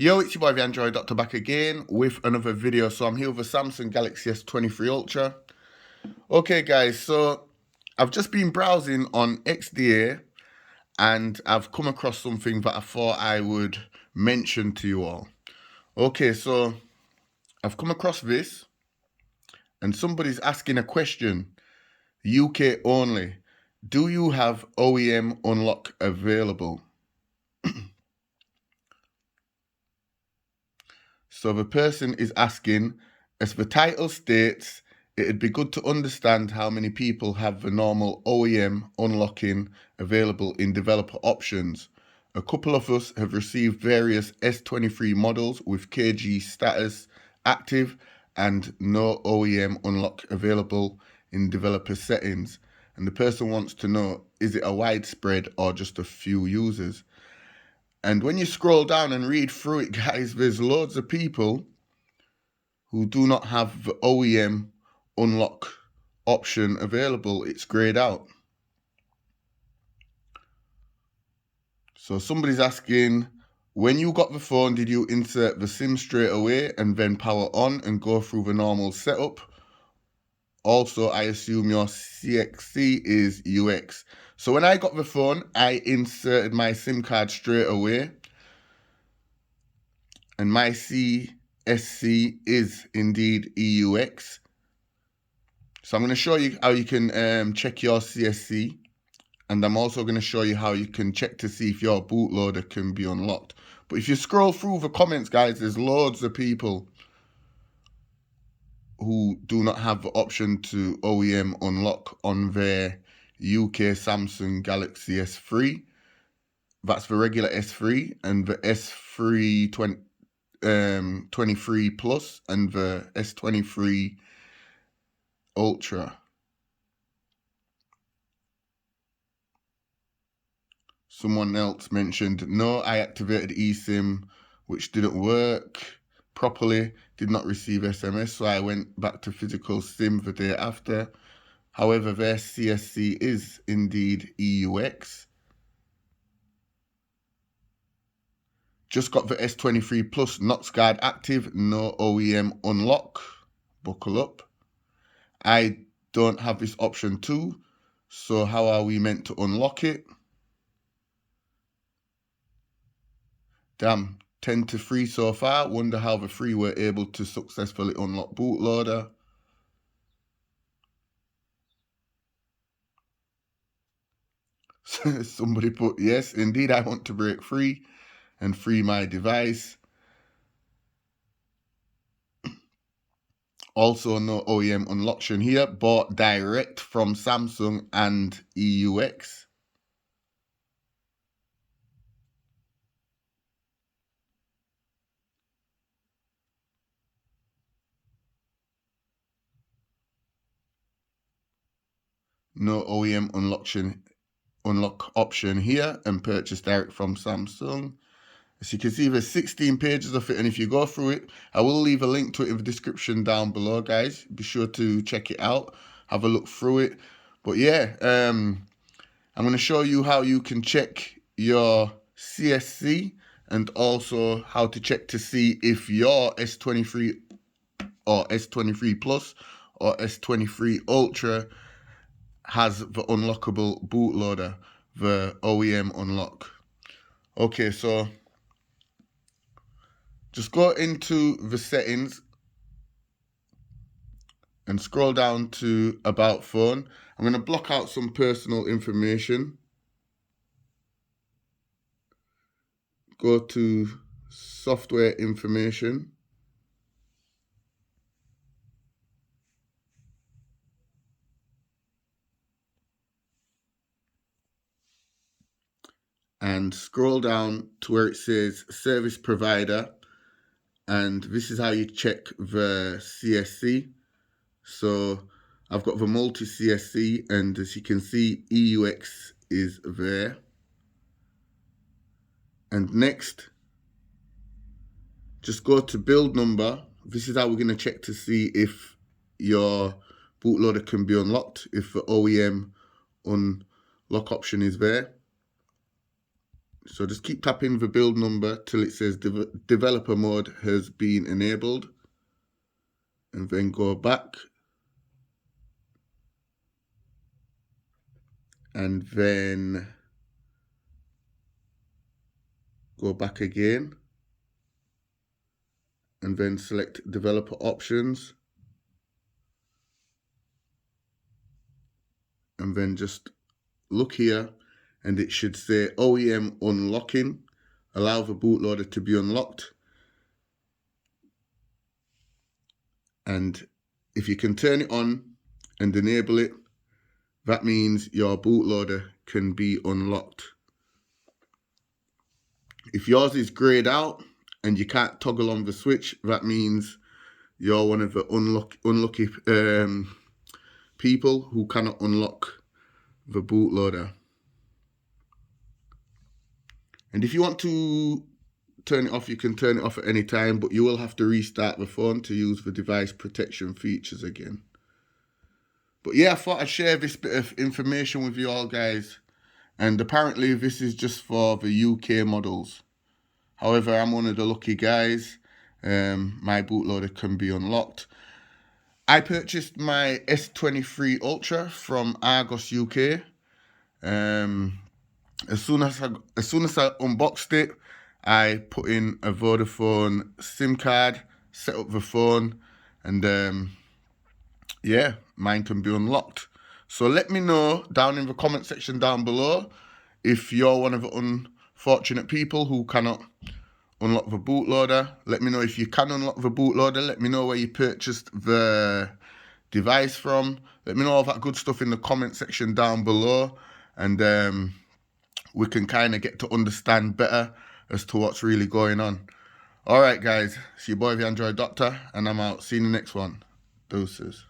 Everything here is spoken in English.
Yo, it's your boy the Android Doctor back again with another video. So I'm here with a Samsung Galaxy S23 Ultra. Okay guys, so I've just been browsing on XDA and I've come across something that I thought I would mention to you all. Okay, so I've come across this and somebody's asking a question. UK only. Do you have OEM unlock available? So the person is asking, as the title states, it'd be good to understand how many people have the normal OEM unlocking available in developer options. A couple of us have received various S23 models with KG status active and no OEM unlock available in developer settings. And the person wants to know, is it a widespread or just a few users? And when you scroll down and read through it, guys, there's loads of people who do not have the OEM unlock option available. It's grayed out. So somebody's asking, when you got the phone, did you insert the SIM straight away and then power on and go through the normal setup? Also, I assume your CXC is UX. So when I got the phone, I inserted my SIM card straight away. And my CSC is indeed EUX. So I'm going to show you how you can check your CSC. And I'm also going to show you how you can check to see if your bootloader can be unlocked. But if you scroll through the comments, guys, there's loads of people who do not have the option to OEM unlock on their UK Samsung Galaxy S3. That's the regular S3 and the S3 23 Plus and the S23 Ultra. Someone else mentioned, no, I activated eSIM, which didn't work properly, did not receive SMS, so I went back to physical SIM the day after. However, their CSC is indeed EUX. Just got the S23 Plus Knox Guard active, no OEM unlock. Buckle up. I don't have this option too, so how are we meant to unlock it? Damn, 10 to 3 so far. Wonder how the 3 were able to successfully unlock bootloader. Somebody put, yes, indeed, I want to break free and free my device. Also, no OEM unlocktion here, bought direct from Samsung and EUX. No OEM unlock option here and purchase direct from Samsung. As you can see, there's 16 pages of it, and if you go through it, I will leave a link to it in the description down below, guys. Be sure to check it out, have a look through it. But yeah, I'm going to show you how you can check your CSC and also how to check to see if your S23 or S23 Plus or S23 Ultra has the unlockable bootloader, the OEM unlock. Okay, so just go into the settings and scroll down to About Phone. I'm going to block out some personal information. Go to Software Information. And scroll down to where it says Service Provider. And this is how you check the CSC. So I've got the multi-CSC, and as you can see, EUX is there. And next, just go to build number. This is how we're going to check to see if your bootloader can be unlocked, if the OEM unlock option is there. So just keep tapping the build number till it says developer mode has been enabled, and then go back and then go back again and then select developer options, and then just look here and it should say OEM unlocking, allow the bootloader to be unlocked. And if you can turn it on and enable it, that means your bootloader can be unlocked. If yours is grayed out and you can't toggle on the switch, that means you're one of the unlucky people who cannot unlock the bootloader. And if you want to turn it off, you can turn it off at any time, but you will have to restart the phone to use the device protection features again. But yeah, I thought I'd share this bit of information with you all, guys. And apparently this is just for the UK models. However, I'm one of the lucky guys. My bootloader can be unlocked. I purchased my S23 Ultra from Argos UK. As soon as I unboxed it, I put in a Vodafone SIM card, set up the phone, and yeah, mine can be unlocked. So let me know down in the comment section down below if you're one of the unfortunate people who cannot unlock the bootloader. Let me know if you can unlock the bootloader. Let me know where you purchased the device from. Let me know all that good stuff in the comment section down below, and we can kind of get to understand better as to what's really going on. All right, guys, it's your boy, the Android Doctor, and I'm out. See you in the next one. Deuces.